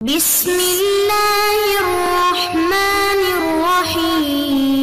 بسم اللہ الرحمن الرحیم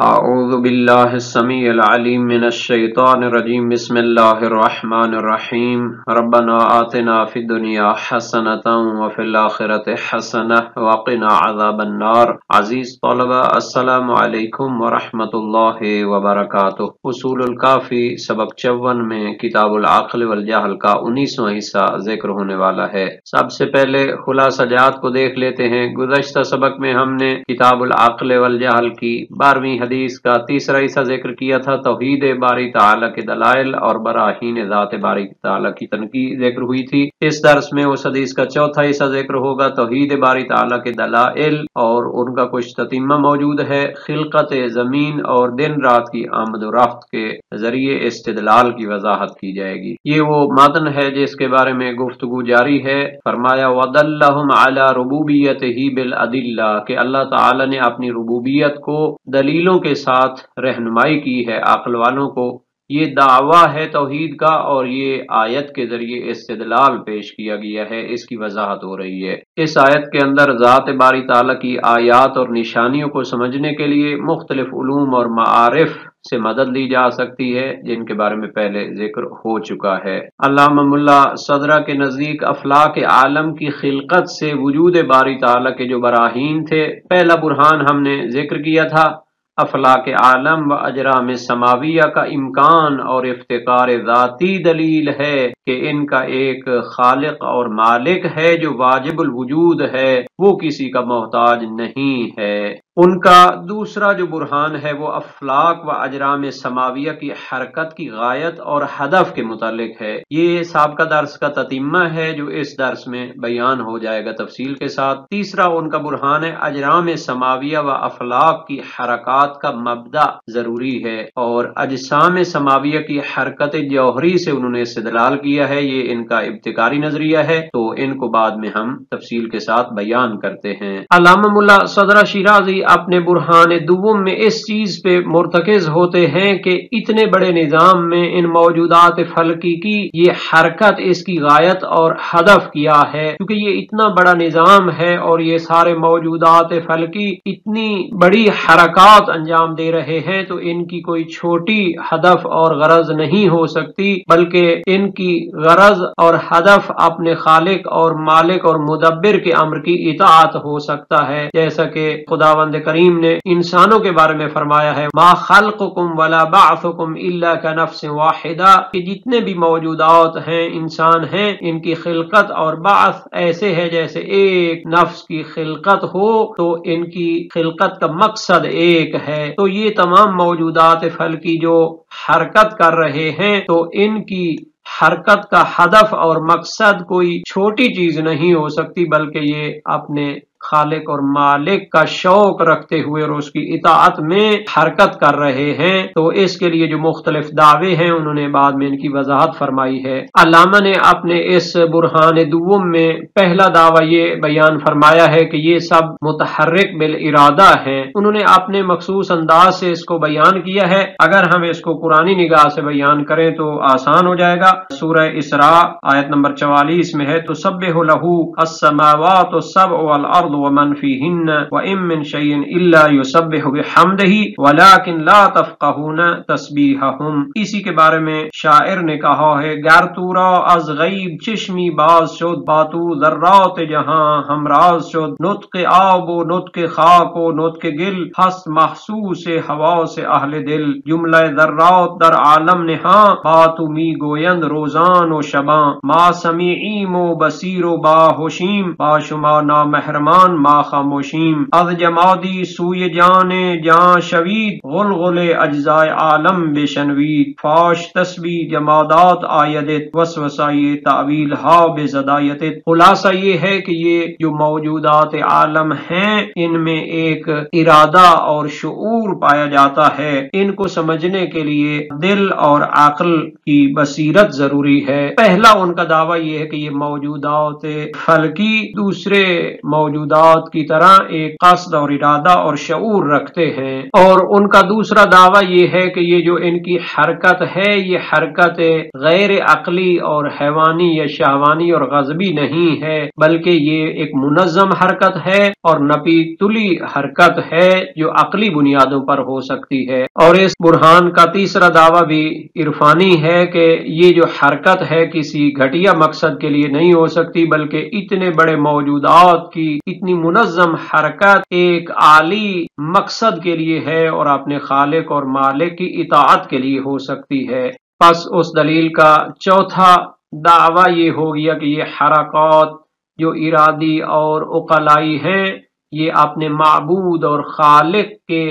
اعوذ باللہ السمیع العلیم من الشیطان الرجیم بسم اللہ الرحمن الرحیم ربنا آتنا فی الدنیا حسنۃ وفی الآخرۃ حسنۃ وقنا عذاب النار۔ عزیز طلبہ السلام علیکم ورحمۃ اللہ وبرکاتہ۔ اصول الکافی سبق 54 میں کتاب العقل والجہل کا 19واں حصہ ذکر ہونے والا ہے۔ سب سے پہلے خلاصہ جات کو دیکھ لیتے ہیں۔ گزشتہ سبق میں ہم نے کتاب العقل والجہل کی 12ویں حدیث کا تیسرا حصہ ذکر کیا تھا، توحید باری تعالیٰ کے دلائل اور براہین ذات باری تعالیٰ کی تنقید ذکر ہوئی تھی۔ اس درس میں اس حدیث کا چوتھا حصہ ذکر ہوگا، توحید باری تعالیٰ کے دلائل اور ان کا کچھ تتمہ موجود ہے۔ خلقت زمین اور دن رات کی آمد و رفت کے ذریعے استدلال کی وضاحت کی جائے گی۔ یہ وہ متن ہے جس کے بارے میں گفتگو جاری ہے۔ فرمایا وَدَلَّهُمْ عَلَى رُبُوبِيَّتِهِ بِالْأَدِلَّةِ کہ اللہ تعالی نے اپنی ربوبیت کو دلیلوں کے ساتھ رہنمائی کی ہے عقل والوں کو۔ یہ دعویٰ ہے توحید کا اور یہ آیت کے ذریعے استدلال پیش کیا گیا ہے، اس کی وضاحت ہو رہی ہے۔ اس آیت کے اندر ذات باری تعالیٰ کی آیات اور نشانیوں کو سمجھنے کے لیے مختلف علوم اور معارف سے مدد لی جا سکتی ہے، جن کے بارے میں پہلے ذکر ہو چکا ہے۔ علامہ ملا صدرہ کے نزدیک افلاک عالم کی خلقت سے وجود باری تعالیٰ کے جو براہین تھے، پہلا برہان ہم نے ذکر کیا تھا افلاک عالم و اجرام سماویہ کا امکان اور افتقار ذاتی دلیل ہے کہ ان کا ایک خالق اور مالک ہے جو واجب الوجود ہے، وہ کسی کا محتاج نہیں ہے۔ ان کا دوسرا جو برہان ہے وہ افلاک و اجرام سماویہ کی حرکت کی غایت اور ہدف کے متعلق ہے۔ یہ سابقہ درس کا تتمہ ہے جو اس درس میں بیان ہو جائے گا تفصیل کے ساتھ۔ تیسرا ان کا برہان ہے اجرام سماویہ و افلاک کی حرکات کا مبدأ ضروری ہے، اور اجسام سماویہ کی حرکت جوہری سے انہوں نے استدلال کیا ہے۔ یہ ان کا ابتکاری نظریہ ہے، تو ان کو بعد میں ہم تفصیل کے ساتھ بیان کرتے ہیں۔ علامہ ملا صدرہ شیرازی اپنے برہان دوم میں اس چیز پہ مرتکز ہوتے ہیں کہ اتنے بڑے نظام میں ان موجودات فلکی کی یہ حرکت اس کی غایت اور ہدف کیا ہے، کیونکہ یہ اتنا بڑا نظام ہے اور یہ سارے موجودات فلکی اتنی بڑی حرکات انجام دے رہے ہیں، تو ان کی کوئی چھوٹی ہدف اور غرض نہیں ہو سکتی، بلکہ ان کی غرض اور ہدف اپنے خالق اور مالک اور مدبر کے امر کی اطاعت ہو سکتا ہے، جیسا کہ خداوند کریم نے انسانوں کے بارے میں فرمایا ہے ما خلقکم ولا بعثکم الا کنفس واحدہ کہ جتنے بھی موجودات ہیں انسان ہیں، ان کی خلقت اور بعث ایسے ہے جیسے ایک نفس کی خلقت ہو، تو ان کی خلقت کا مقصد ایک ہے۔ تو یہ تمام موجودات فلکی جو حرکت کر رہے ہیں، تو ان کی حرکت کا ہدف اور مقصد کوئی چھوٹی چیز نہیں ہو سکتی، بلکہ یہ اپنے خالق اور مالک کا شوق رکھتے ہوئے اور اس کی اطاعت میں حرکت کر رہے ہیں۔ تو اس کے لیے جو مختلف دعوے ہیں انہوں نے بعد میں ان کی وضاحت فرمائی ہے۔ علامہ نے اپنے اس برہان دوم میں پہلا دعویٰ یہ بیان فرمایا ہے کہ یہ سب متحرک بالارادہ ہیں۔ انہوں نے اپنے مخصوص انداز سے اس کو بیان کیا ہے۔ اگر ہم اس کو قرآنی نگاہ سے بیان کریں تو آسان ہو جائے گا۔ سورہ اسراء آیت نمبر 44 میں ہے تسبح لہ السماوات السبع والارض ومن فیہن وان من شیء الا یسبح بحمدہ ولکن لا تفقہون تسبیحہم۔ اسی کے بارے میں شاعر نے کہا ہے گر تو را از غیب چشمی باز شد با تو ذرات جہاں ہمراز شد، نطق آب و نطق خاک و نطق گل ہست محسوس حواس اہل دل، جملہ ذرات در عالم نہاں با تو می گویند روزان و شباں، ما سمیعیم و بصیر و باہوشیم با شما نامحرمان ما خاموشیم، از جمادی سوی جان جان شوید غلغل اجزائے عالم بشنوید، فاش تسبیح جمادات آیدت وسوسائی تعویل ہا بزدایت۔ خلاصہ یہ ہے کہ یہ جو موجودات عالم ہیں ان میں ایک ارادہ اور شعور پایا جاتا ہے، ان کو سمجھنے کے لیے دل اور عقل کی بصیرت ضروری ہے۔ پہلا ان کا دعویٰ یہ ہے کہ یہ موجودات فلکی دوسرے موجودات موجودات کی طرح ایک قصد اور ارادہ اور شعور رکھتے ہیں، اور ان کا دوسرا دعویٰ یہ ہے کہ یہ جو ان کی حرکت ہے یہ حرکت غیر عقلی اور حیوانی یا شہوانی اور غضبی نہیں ہے، بلکہ یہ ایک منظم حرکت ہے اور نپی تلی حرکت ہے جو عقلی بنیادوں پر ہو سکتی ہے۔ اور اس برہان کا تیسرا دعویٰ بھی عرفانی ہے کہ یہ جو حرکت ہے کسی گھٹیا مقصد کے لیے نہیں ہو سکتی، بلکہ اتنے بڑے موجودات کی اتنی منظم حرکت ایک عالی مقصد کے لیے ہے اور اپنے خالق اور مالک کی اطاعت کے لیے ہو سکتی ہے۔ پس اس دلیل کا چوتھا دعویٰ یہ ہو گیا کہ یہ حرکات جو ارادی اور عقلائی ہیں یہ اپنے معبود اور خالق کے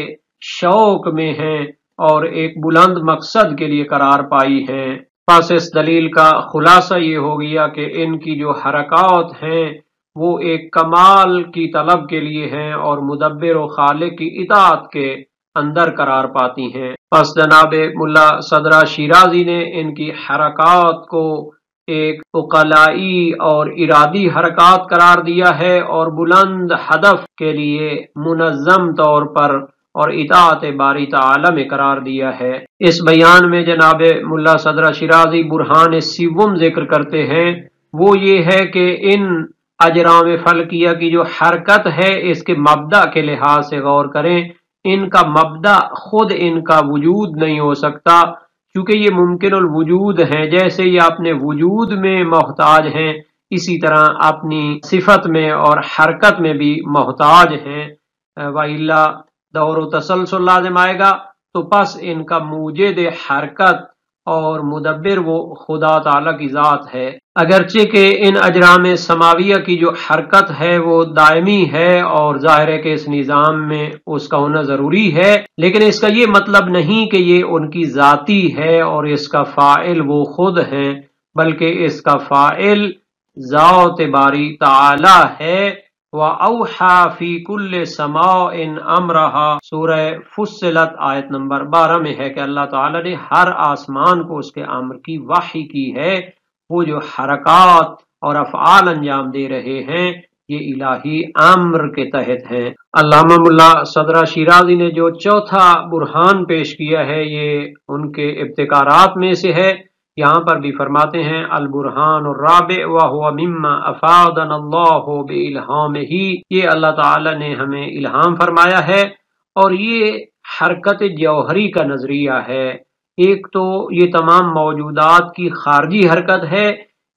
شوق میں ہیں اور ایک بلند مقصد کے لیے قرار پائی ہیں۔ پس اس دلیل کا خلاصہ یہ ہو گیا کہ ان کی جو حرکات ہیں وہ ایک کمال کی طلب کے لیے ہیں اور مدبر و خالق کی اطاعت کے اندر قرار پاتی ہیں۔ پس جناب ملا صدرہ شیرازی نے ان کی حرکات کو ایک عقلائی اور ارادی حرکات قرار دیا ہے اور بلند ہدف کے لیے منظم طور پر اور اطاعت باری تعالی میں قرار دیا ہے۔ اس بیان میں جناب ملا صدرہ شیرازی برہان سیوم ذکر کرتے ہیں، وہ یہ ہے کہ ان اجرام فلکیہ کی جو حرکت ہے اس کے مبدأ کے لحاظ سے غور کریں، ان کا مبدأ خود ان کا وجود نہیں ہو سکتا، کیونکہ یہ ممکن الوجود ہیں، جیسے یہ اپنے وجود میں محتاج ہیں اسی طرح اپنی صفت میں اور حرکت میں بھی محتاج ہیں، وَإِلَّا دور و تسلسل لازم آئے گا، تو پس ان کا موجد حرکت اور مدبر وہ خدا تعالی کی ذات ہے۔ اگرچہ کہ ان اجرام سماویہ کی جو حرکت ہے وہ دائمی ہے اور ظاہر ہے کہ اس نظام میں اس کا ہونا ضروری ہے، لیکن اس کا یہ مطلب نہیں کہ یہ ان کی ذاتی ہے اور اس کا فاعل وہ خود ہیں، بلکہ اس کا فاعل ذات باری تعالی ہے۔ وَأَوْحَى فِي كُلِّ سَمَاءٍ أَمْرَهَا سورہ فصلت آیت نمبر 12 میں ہے کہ اللہ تعالیٰ نے ہر آسمان کو اس کے امر کی وحی کی ہے۔ وہ جو حرکات اور افعال انجام دے رہے ہیں یہ الہی امر کے تحت ہیں۔ علامہ ملا صدرہ شیرازی نے جو چوتھا برہان پیش کیا ہے یہ ان کے ابتکارات میں سے ہے۔ یہاں پر بھی فرماتے ہیں البرہان الرابع وہو مما افادنا اللہ بالہامہ، یہ اللہ تعالی نے ہمیں الہام فرمایا ہے اور یہ حرکت جوہری کا نظریہ ہے۔ ایک تو یہ تمام موجودات کی خارجی حرکت ہے،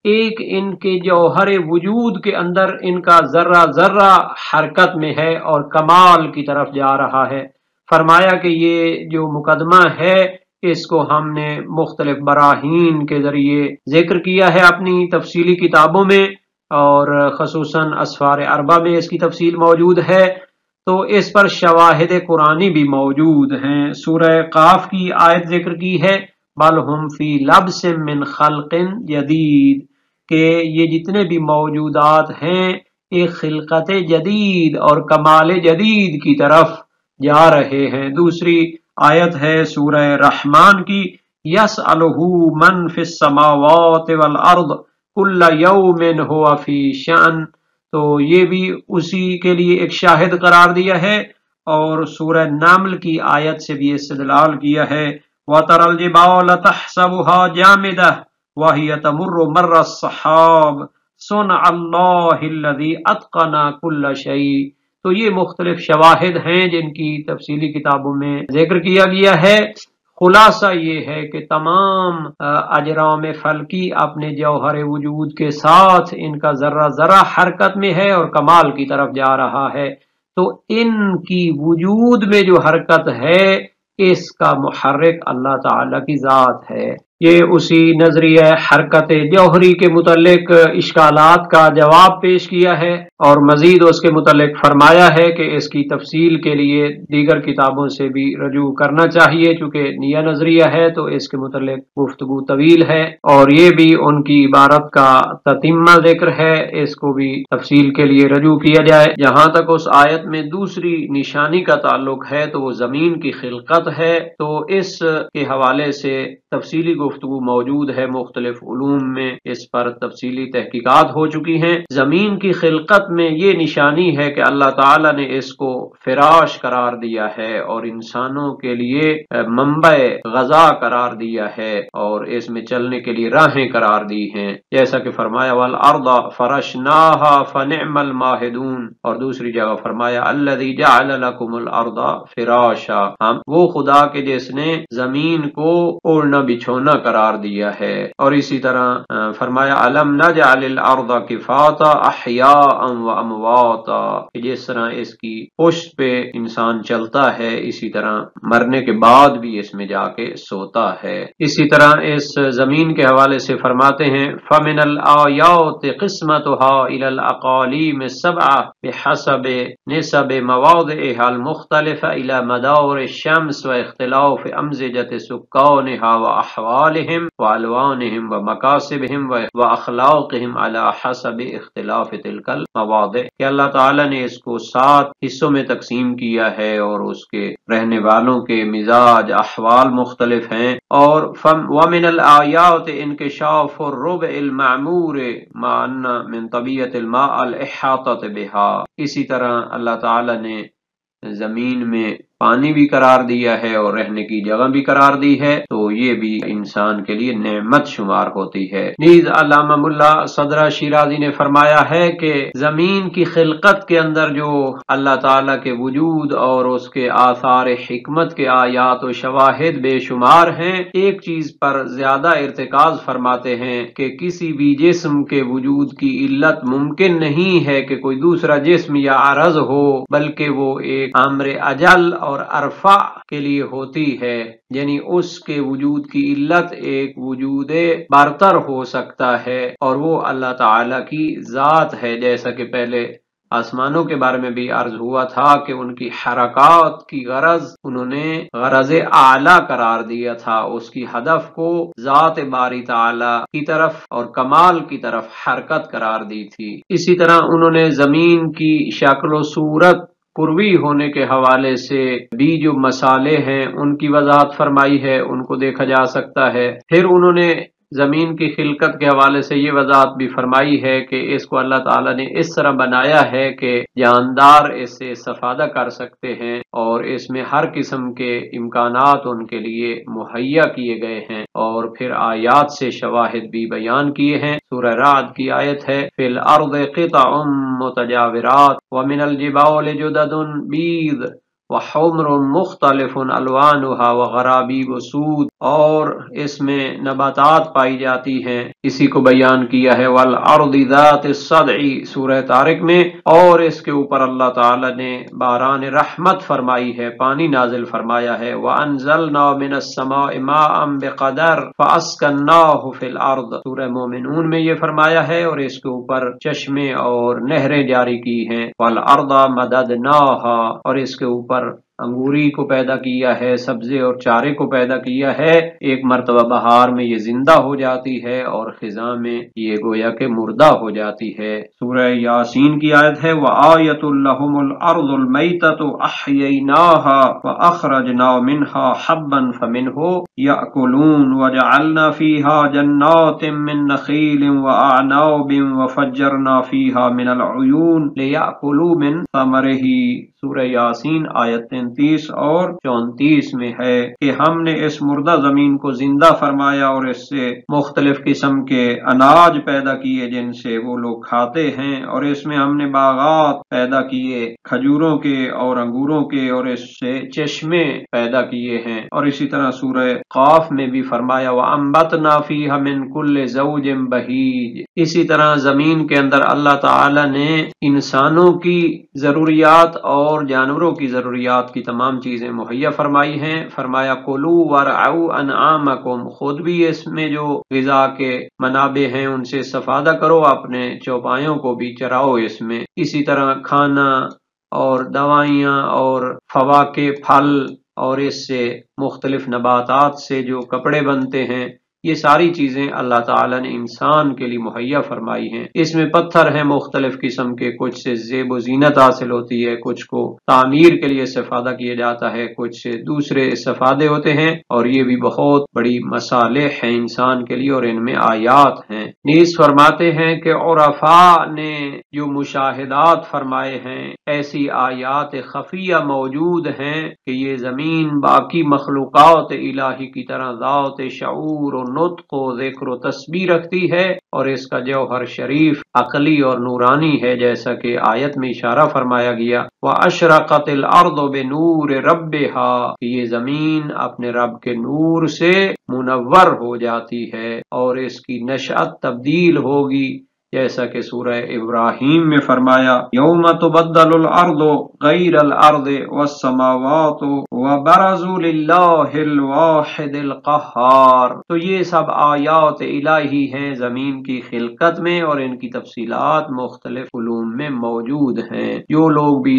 ایک ان کے جوہر وجود کے اندر ان کا ذرہ ذرہ حرکت میں ہے اور کمال کی طرف جا رہا ہے۔ فرمایا کہ یہ جو مقدمہ ہے اس کو ہم نے مختلف براہین کے ذریعے ذکر کیا ہے اپنی تفصیلی کتابوں میں، اور خصوصاً اسفار اربع میں اس کی تفصیل موجود ہے، تو اس پر شواہد قرآنی بھی موجود ہیں۔ سورہ قاف کی آیت ذکر کی ہے بل ہم فی لبس من خلق جدید، کہ یہ جتنے بھی موجودات ہیں ایک خلقت جدید اور کمال جدید کی طرف جا رہے ہیں۔ دوسری آیت ہے سورہ رحمان کی یسألہ من فی السماوات والارض کل یوم ہو فی شأن، تو یہ بھی اسی کے لیے ایک شاہد قرار دیا ہے، اور سورہ نمل کی آیت سے بھی استدلال کیا ہے وَتَرَى الْجِبَالَ تَحْسَبُهَا جَامِدَةً وَهِيَ تَمُرُّ مَرَّ السَّحَابِ صُنْعَ اللَّهِ الَّذِي أَتْقَنَ كُلَّ شَيْءٍ۔ تو یہ مختلف شواہد ہیں جن کی تفصیلی کتابوں میں ذکر کیا گیا ہے۔ خلاصہ یہ ہے کہ تمام اجرام فلکی اپنے جوہر وجود کے ساتھ ان کا ذرہ ذرہ حرکت میں ہے اور کمال کی طرف جا رہا ہے، تو ان کی وجود میں جو حرکت ہے اس کا محرک اللہ تعالی کی ذات ہے۔ یہ اسی نظریہ حرکت جوہری کے متعلق اشکالات کا جواب پیش کیا ہے، اور مزید اس کے متعلق فرمایا ہے کہ اس کی تفصیل کے لیے دیگر کتابوں سے بھی رجوع کرنا چاہیے، چونکہ نیا نظریہ ہے تو اس کے متعلق گفتگو طویل ہے، اور یہ بھی ان کی عبارت کا تتمہ ذکر ہے، اس کو بھی تفصیل کے لیے رجوع کیا جائے۔ جہاں تک اس آیت میں دوسری نشانی کا تعلق ہے تو وہ زمین کی خلقت ہے، تو اس کے حوالے سے تفصیلی گفتگو موجود ہے مختلف علوم میں، اس پر تفصیلی تحقیقات ہو چکی ہیں۔ زمین کی خلقت میں یہ نشانی ہے کہ اللہ تعالیٰ نے اس کو فراش قرار دیا ہے اور انسانوں کے لیے منبع غذا قرار دیا ہے اور اس میں چلنے کے لیے راہیں قرار دی ہیں، جیسا کہ فرمایا والارض فرشناها فنعم الماہدون، اور دوسری جگہ فرمایا الذی جعل لکم الارض فراشا، ہم وہ خدا کہ جس نے زمین کو اوڑھنا بچھونا قرار دیا ہے۔ اور اسی طرح فرمایا الم نجعل الارض کفاتا احیاء و امواتا، جس طرح اس کی پشت پہ انسان چلتا ہے اسی طرح مرنے کے بعد بھی اس میں جا کے سوتا ہے۔ اسی طرح اس زمین کے حوالے سے فرماتے ہیں فَمِنَ الْآيَاتِ قِسْمَتُهَا إِلَى الْأَقَالِيمِ السَّبْعَةِ بِحَسَبِ نِسَبِ مَوَاضِعِهَا الْمُخْتَلِفَةِ إِلَى مَدَارِ الشَّمْسِ وَاخْتِلَافِ أَمْزِجَةِ سُكَّانِهَا وَأَحْوَالِهِمْ وَأَلْوَانِهِمْ وَمَكَاسِبِهِمْ وَأَخْلَاقِهِمْ عَلَى حَسَبِ اخْتِلَافِ تِلْكَ الْمَوَاضِعِ، کہ اللہ تعالیٰ نے اس کو 7 حصوں میں تقسیم کیا ہے اور اس کے رہنے والوں کے مزاج احوال مختلف ہیں۔ اور وَمِنَ الْآيَاتِ انْكِشَافُ الرُّبْعِ الْمَعْمُورِ مَعَ أَنَّ مِنْ طَبِيعَةِ الْمَاءِ الْإِحَاطَةِ بِهَا، اسی طرح اللہ تعالیٰ نے زمین میں پانی بھی قرار دیا ہے اور رہنے کی جگہ بھی قرار دی ہے، تو یہ بھی انسان کے لیے نعمت شمار ہوتی ہے۔ نیز علامہ ملا صدرہ شیرازی نے فرمایا ہے کہ زمین کی خلقت کے اندر جو اللہ تعالیٰ کے وجود اور اس کے آثار حکمت کے آیات و شواہد بے شمار ہیں، ایک چیز پر زیادہ ارتکاز فرماتے ہیں کہ کسی بھی جسم کے وجود کی علت ممکن نہیں ہے کہ کوئی دوسرا جسم یا عرض ہو، بلکہ وہ ایک امر اجل اور ارفع کے لیے ہوتی ہے، یعنی اس کے وجود کی علت ایک وجود برتر ہو سکتا ہے اور وہ اللہ تعالی کی ذات ہے، جیسا کہ پہلے آسمانوں کے بارے میں بھی عرض ہوا تھا کہ ان کی حرکات کی غرض انہوں نے غرض اعلیٰ قرار دیا تھا، اس کی ہدف کو ذات باری تعالی کی طرف اور کمال کی طرف حرکت قرار دی تھی۔ اسی طرح انہوں نے زمین کی شکل و صورت قروی ہونے کے حوالے سے بھی جو مسالے ہیں ان کی وضاحت فرمائی ہے، ان کو دیکھا جا سکتا ہے۔ پھر انہوں نے زمین کی خلقت کے حوالے سے یہ وضاحت بھی فرمائی ہے کہ اس کو اللہ تعالیٰ نے اس طرح بنایا ہے کہ جاندار اس سے استفادہ کر سکتے ہیں اور اس میں ہر قسم کے امکانات ان کے لیے مہیا کیے گئے ہیں، اور پھر آیات سے شواہد بھی بیان کیے ہیں۔ سورہ رعد کی آیت ہے فی الارض قطع متجاورات ومن الجبال جدد بیض وحمر مختلف الوانها وغرابیب سود، اور اس میں نباتات پائی جاتی ہیں، اسی کو بیان کیا ہے والارض ذات الصدع سورہ طارق میں، اور اس کے اوپر اللہ تعالی نے باران رحمت فرمائی ہے، پانی نازل فرمایا ہے وانزلنا من السماء ماء بقدر فاسکناہ فی الارض سورہ مومنون میں یہ فرمایا ہے، اور اس کے اوپر چشمے اور نہریں جاری کی ہیں والارض مددناہا، اور اس کے اوپر انگوری کو پیدا کیا ہے، سبزے اور چارے کو پیدا کیا ہے، ایک مرتبہ بہار میں یہ زندہ ہو جاتی ہے اور خزاں میں یہ گویا کہ مردہ ہو جاتی ہے۔ سورہ یاسین کی آیت ہے وَآیَةٌ لَهُمُ الْأَرْضُ الْمَيْتَةُ أَحْيَيْنَاهَا وَأَخْرَجْنَا مِنْهَا حَبًّا فَمِنْهُ يَأْكُلُونَ وَجَعَلْنَا فِيهَا جَنَّاتٍ مِّن نَخِيلٍ وَأَعْنَابٍ وَفَجَّرْنَا فِيهَا مِنَ الْعُيُونِ لِيَأْكُلُوا مِن ثَمَرِهِ سورہ یاسین آیت 33 اور 34 میں ہے کہ ہم نے اس مردہ زمین کو زندہ فرمایا اور اس سے مختلف قسم کے اناج پیدا کیے جن سے وہ لوگ کھاتے ہیں، اور اس میں ہم نے باغات پیدا کیے کھجوروں کے اور انگوروں کے، اور اس سے چشمے پیدا کیے ہیں۔ اور اسی طرح سورہ قاف میں بھی فرمایا وَأَنبَتْنَا فِيهَا مِن كُلِّ زَوْجٍ بَهِيجٍ، اسی طرح زمین کے اندر اللہ تعالی نے انسانوں کی ضروریات اور جانوروں کی ضروریات کی تمام چیزیں مہیا فرمائی ہیں۔ فرمایا کلوا وارعوا انعامکم، خود بھی اس میں جو غذا کے منابع ہیں ان سے استفادہ کرو، اپنے چوپایوں کو بھی چراؤ اس میں۔ اسی طرح کھانا اور دوائیاں اور فواکہ پھل اور اس سے مختلف نباتات سے جو کپڑے بنتے ہیں یہ ساری چیزیں اللہ تعالیٰ نے انسان کے لیے مہیا فرمائی ہیں۔ اس میں پتھر ہیں مختلف قسم کے، کچھ سے زیب و زینت حاصل ہوتی ہے، کچھ کو تعمیر کے لیے استفادہ کیا جاتا ہے، کچھ سے دوسرے استفادے ہوتے ہیں، اور یہ بھی بہت بڑی مصالح ہیں انسان کے لیے، اور ان میں آیات ہیں۔ نیز فرماتے ہیں کہ عرفاء نے جو مشاہدات فرمائے ہیں، ایسی آیات خفیہ موجود ہیں کہ یہ زمین باقی مخلوقات الہی کی طرح ذات شعور و نطق و ذکر و تسبیح رکھتی ہے، اور اس کا جوہر شریف عقلی اور نورانی ہے، جیسا کہ آیت میں اشارہ فرمایا گیا وَأَشْرَقَتِ الْأَرْضُ بِنُورِ رَبِّهَا، کہ یہ زمین اپنے رب کے نور سے منور ہو جاتی ہے اور اس کی نشأت تبدیل ہوگی، جیسا کہ سورہ ابراہیم میں فرمایا یوم تبدل الارض غیر الارض والسماوات وبرزوا للہ الواحد القہار۔ تو یہ سب آیات الہی ہیں زمین کی خلقت میں، اور ان کی تفصیلات مختلف علوم میں موجود ہیں۔ جو لوگ بھی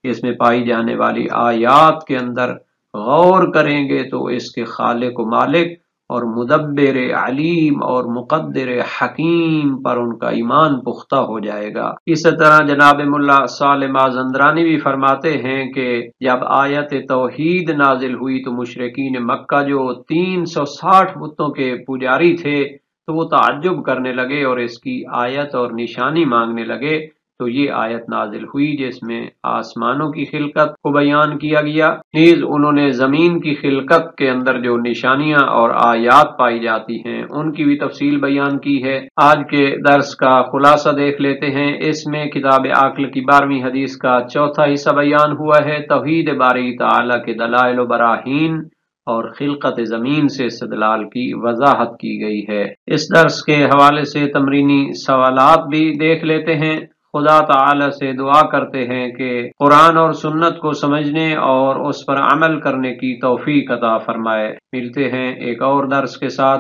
اس میں پائی جانے والی آیات کے اندر غور کریں گے تو اس کے خالق و مالک اور مدبر علیم اور مقدر حکیم پر ان کا ایمان پختہ ہو جائے گا۔ اس طرح جناب ملا صالح مازندرانی بھی فرماتے ہیں کہ جب آیت توحید نازل ہوئی تو مشرکین مکہ جو 360 بتوں کے پجاری تھے تو وہ تعجب کرنے لگے اور اس کی آیت اور نشانی مانگنے لگے، تو یہ آیت نازل ہوئی جس میں آسمانوں کی خلقت کو بیان کیا گیا، نیز انہوں نے زمین کی خلقت کے اندر جو نشانیاں اور آیات پائی جاتی ہیں ان کی بھی تفصیل بیان کی ہے۔ آج کے درس کا خلاصہ دیکھ لیتے ہیں۔ اس میں کتاب عقل کی 12ویں حدیث کا چوتھا حصہ بیان ہوا ہے، توحید باری تعالی کے دلائل و براہین اور خلقت زمین سے استدلال کی وضاحت کی گئی ہے۔ اس درس کے حوالے سے تمرینی سوالات بھی دیکھ لیتے ہیں۔ خدا تعالی سے دعا کرتے ہیں کہ قرآن اور سنت کو سمجھنے اور اس پر عمل کرنے کی توفیق عطا فرمائے۔ ملتے ہیں ایک اور درس کے ساتھ۔